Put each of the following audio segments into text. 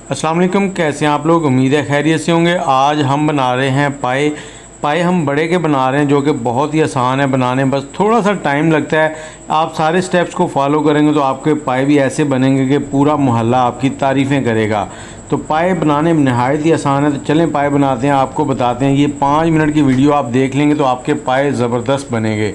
अस्सलाम वालेकुम, कैसे हैं आप लोग। उम्मीद है खैरियत से होंगे। आज हम बना रहे हैं पाए। पाए हम बड़े के बना रहे हैं जो कि बहुत ही आसान है बनाने, बस थोड़ा सा टाइम लगता है। आप सारे स्टेप्स को फॉलो करेंगे तो आपके पाए भी ऐसे बनेंगे कि पूरा मोहल्ला आपकी तारीफ़ें करेगा। तो पाए बनाने नहायत ही आसान है। तो चलें पाए बनाते हैं, आपको बताते हैं। ये 5 मिनट की वीडियो आप देख लेंगे तो आपके पाए ज़बरदस्त बनेंगे।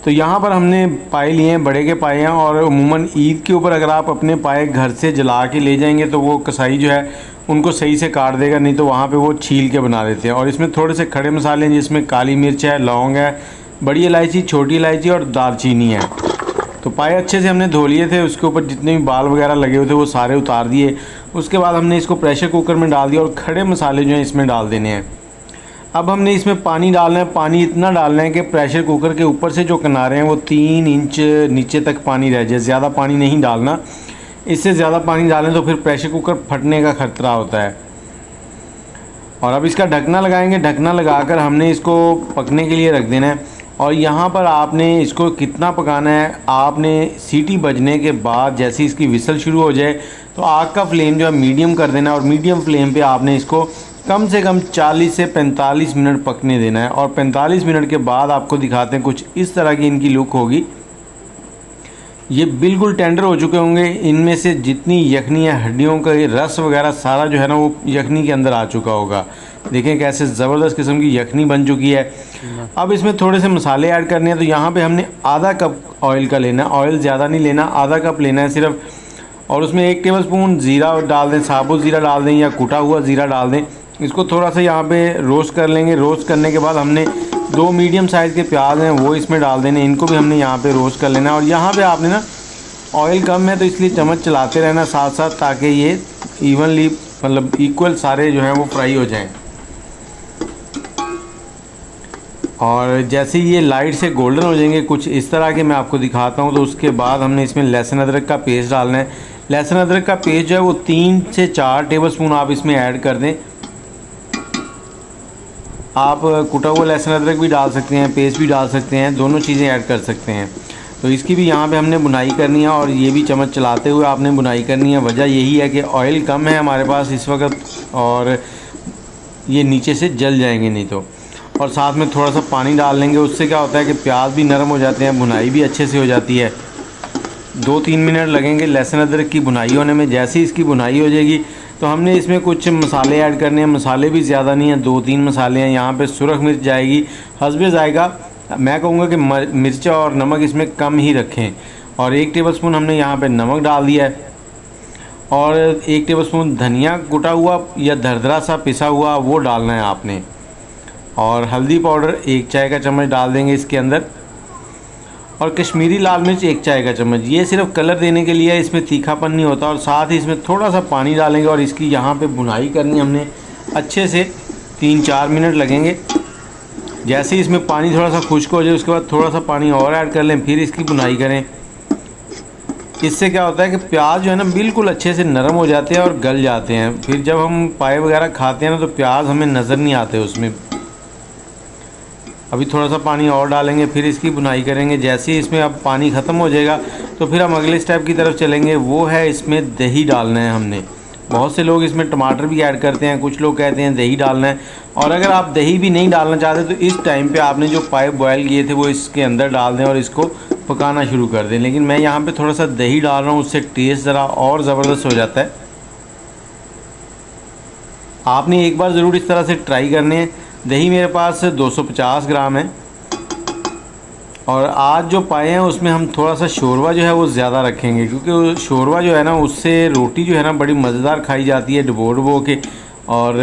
तो यहाँ पर हमने पाए लिए हैं, बड़े के पाए हैं। और अमूमन ईद के ऊपर अगर आप अपने पाए घर से जला के ले जाएंगे तो वो कसाई जो है उनको सही से काट देगा, नहीं तो वहाँ पे वो छील के बना देते हैं। और इसमें थोड़े से खड़े मसाले हैं जिसमें काली मिर्च है, लौंग है, बड़ी इलायची, छोटी इलायची और दालचीनी है। तो पाए अच्छे से हमने धो लिए थे, उसके ऊपर जितने भी बाल वगैरह लगे हुए थे वो सारे उतार दिए। उसके बाद हमने इसको प्रेशर कुकर में डाल दिया और खड़े मसाले जो हैं इसमें डाल देने हैं। अब हमने इसमें पानी डालना है। पानी इतना डालना है कि प्रेशर कुकर के ऊपर से जो किनारे हैं वो 3 इंच नीचे तक पानी रह जाए। ज़्यादा पानी नहीं डालना, इससे ज़्यादा पानी डालें तो फिर प्रेशर कुकर फटने का ख़तरा होता है। और अब इसका ढकना लगाएंगे। ढकना लगाकर हमने इसको पकने के लिए रख देना है। और यहाँ पर आपने इसको कितना पकाना है, आपने सीटी बजने के बाद जैसे इसकी विसल शुरू हो जाए तो आग का फ्लेम जो है मीडियम कर देना है। और मीडियम फ्लेम पे आपने इसको कम से कम 40 से 45 मिनट पकने देना है। और 45 मिनट के बाद आपको दिखाते हैं, कुछ इस तरह की इनकी लुक होगी। ये बिल्कुल टेंडर हो चुके होंगे। इनमें से जितनी यखनी है, हड्डियों का रस वगैरह सारा जो है ना वो यखनी के अंदर आ चुका होगा। देखें कैसे ज़बरदस्त किस्म की यखनी बन चुकी है। अब इसमें थोड़े से मसाले ऐड करने हैं। तो यहाँ पे हमने आधा कप ऑयल का लेना है। ऑयल ज़्यादा नहीं लेना, आधा कप लेना है सिर्फ। और उसमें 1 टेबलस्पून ज़ीरा डाल दें, साबुत ज़ीरा डाल दें या कुटा हुआ ज़ीरा डाल दें। इसको थोड़ा सा यहाँ पे रोस्ट कर लेंगे। रोस्ट करने के बाद हमने 2 मीडियम साइज़ के प्याज हैं वो इसमें डाल देने। इनको भी हमने यहाँ पे रोस्ट कर लेना है। और यहाँ पे आपने ना ऑयल कम है तो इसलिए चम्मच चलाते रहना साथ साथ, ताकि ये इवनली मतलब इक्वल सारे जो हैं वो फ्राई हो जाएं। और जैसे ये लाइट से गोल्डन हो जाएंगे कुछ इस तरह के, मैं आपको दिखाता हूँ, तो उसके बाद हमने इसमें लहसुन अदरक का पेस्ट डालना है। लहसुन अदरक का पेस्ट जो है वो 3 से 4 टेबलस्पून आप इसमें ऐड कर दें। आप कुटा हुआ लहसुन अदरक भी डाल सकते हैं, पेस्ट भी डाल सकते हैं, दोनों चीज़ें ऐड कर सकते हैं। तो इसकी भी यहाँ पे हमने बुनाई करनी है और ये भी चम्मच चलाते हुए आपने बुनाई करनी है। वजह यही है कि ऑयल कम है हमारे पास इस वक्त और ये नीचे से जल जाएंगे नहीं तो। और साथ में थोड़ा सा पानी डाल लेंगे, उससे क्या होता है कि प्याज भी नरम हो जाते हैं, बुनाई भी अच्छे से हो जाती है। 2-3 मिनट लगेंगे लहसुन अदरक की बुनाई होने में। जैसे ही इसकी बुनाई हो जाएगी तो हमने इसमें कुछ मसाले ऐड करने हैं। मसाले भी ज़्यादा नहीं हैं, 2-3 मसाले हैं। यहाँ पे सुरख मिर्च जाएगी, हस्बे जाएगा। मैं कहूँगा कि मिर्च और नमक इसमें कम ही रखें। और 1 टेबलस्पून हमने यहाँ पे नमक डाल दिया है। और 1 टेबलस्पून धनिया कुटा हुआ या दरदरा सा पिसा हुआ वो डालना है आपने। और हल्दी पाउडर 1 चाय का चम्मच डाल देंगे इसके अंदर। और कश्मीरी लाल मिर्च 1 चाय का चम्मच, ये सिर्फ कलर देने के लिए है, इसमें तीखापन नहीं होता। और साथ ही इसमें थोड़ा सा पानी डालेंगे और इसकी यहाँ पे बुनाई करनी हमने अच्छे से 3-4 मिनट लगेंगे। जैसे ही इसमें पानी थोड़ा सा खुश्क हो जाए उसके बाद थोड़ा सा पानी और ऐड कर लें, फिर इसकी बुनाई करें। इससे क्या होता है कि प्याज जो है ना बिल्कुल अच्छे से नरम हो जाते हैं और गल जाते हैं। फिर जब हम पाए वगैरह खाते हैं ना तो प्याज हमें नज़र नहीं आते उसमें। अभी थोड़ा सा पानी और डालेंगे, फिर इसकी बुनाई करेंगे। जैसे ही इसमें अब पानी ख़त्म हो जाएगा तो फिर हम अगले स्टेप की तरफ चलेंगे, वो है इसमें दही डालना है हमने। बहुत से लोग इसमें टमाटर भी ऐड करते हैं, कुछ लोग कहते हैं दही डालना है। और अगर आप दही भी नहीं डालना चाहते तो इस टाइम पे आपने जो पाए बॉयल किए थे वो इसके अंदर डाल दें और इसको पकाना शुरू कर दें। लेकिन मैं यहाँ पे थोड़ा सा दही डाल रहा हूँ, उससे टेस्ट ज़रा और ज़बरदस्त हो जाता है। आपने एक बार ज़रूर इस तरह से ट्राई करने हैं। दही मेरे पास 250 ग्राम है। और आज जो पाए हैं उसमें हम थोड़ा सा शोरबा जो है वो ज़्यादा रखेंगे, क्योंकि शोरबा जो है ना उससे रोटी जो है ना बड़ी मज़ेदार खाई जाती है डुबो के। और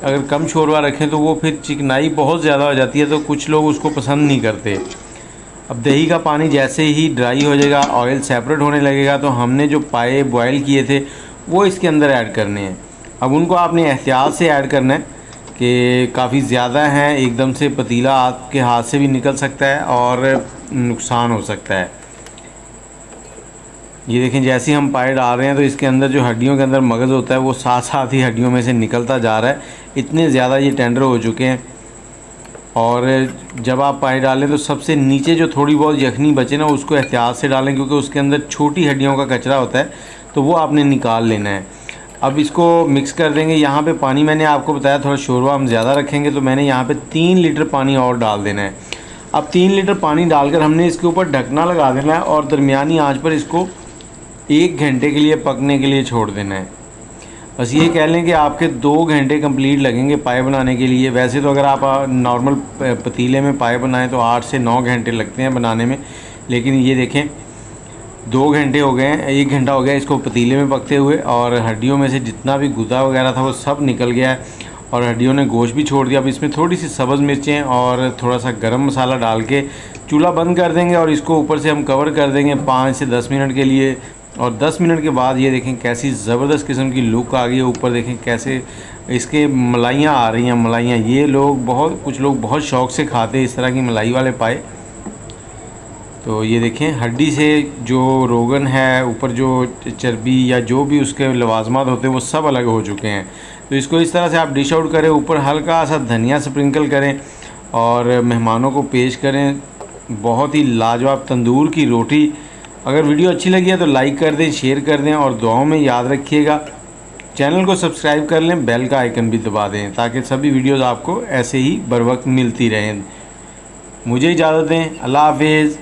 अगर कम शोरबा रखें तो वो फिर चिकनाई बहुत ज़्यादा हो जाती है, तो कुछ लोग उसको पसंद नहीं करते। अब दही का पानी जैसे ही ड्राई हो जाएगा, ऑयल सेपरेट होने लगेगा, तो हमने जो पाए बॉयल किए थे वो इसके अंदर ऐड करने हैं। अब उनको आपने एहतियात से ऐड करना है कि काफ़ी ज़्यादा हैं, एकदम से पतीला आपके हाथ से भी निकल सकता है और नुकसान हो सकता है। ये देखें जैसे ही हम पाए डाल रहे हैं तो इसके अंदर जो हड्डियों के अंदर मगज़ होता है वो साथ साथ ही हड्डियों में से निकलता जा रहा है। इतने ज़्यादा ये टेंडर हो चुके हैं। और जब आप पाए डालें तो सबसे नीचे जो थोड़ी बहुत यखनी बचे ना उसको एहतियात से डालें, क्योंकि उसके अंदर छोटी हड्डियों का कचरा होता है, तो वो आपने निकाल लेना है। अब इसको मिक्स कर देंगे। यहाँ पे पानी मैंने आपको बताया थोड़ा शोरबा हम ज़्यादा रखेंगे, तो मैंने यहाँ पे 3 लीटर पानी और डाल देना है। अब 3 लीटर पानी डालकर हमने इसके ऊपर ढकना लगा देना है और दरमियानी आंच पर इसको 1 घंटे के लिए पकने के लिए छोड़ देना है। बस ये कह लें कि आपके 2 घंटे कंप्लीट लगेंगे पाए बनाने के लिए। वैसे तो अगर आप नॉर्मल पतीले में पाए बनाएं तो 8 से 9 घंटे लगते हैं बनाने में, लेकिन ये देखें 2 घंटे हो गए हैं, 1 घंटा हो गया इसको पतीले में पकते हुए, और हड्डियों में से जितना भी गुदा वगैरह था वो सब निकल गया है और हड्डियों ने गोश्त भी छोड़ दिया। अब इसमें थोड़ी सी सब्ज़ मिर्चें और थोड़ा सा गरम मसाला डाल के चूल्हा बंद कर देंगे और इसको ऊपर से हम कवर कर देंगे 5 से 10 मिनट के लिए। और 10 मिनट के बाद ये देखें कैसी ज़बरदस्त किस्म की लुक आ गई है। ऊपर देखें कैसे इसके मलाइयाँ आ रही हैं, मलाइयाँ। ये लोग कुछ लोग बहुत शौक़ से खाते हैं इस तरह की मलाई वाले पाए। तो ये देखें हड्डी से जो रोगन है, ऊपर जो चर्बी या जो भी उसके लवाजमात होते हैं वो सब अलग हो चुके हैं। तो इसको इस तरह से आप डिश आउट करें, ऊपर हल्का सा धनिया स्प्रिंकल करें और मेहमानों को पेश करें। बहुत ही लाजवाब तंदूर की रोटी। अगर वीडियो अच्छी लगी है तो लाइक कर दें, शेयर कर दें और दुआओं में याद रखिएगा। चैनल को सब्सक्राइब कर लें, बेल का आइकन भी दबा दें ताकि सभी वीडियोज़ आपको ऐसे ही बर वक्त मिलती रहें। मुझे इजाज़त दें, अल्लाह हाफिज़।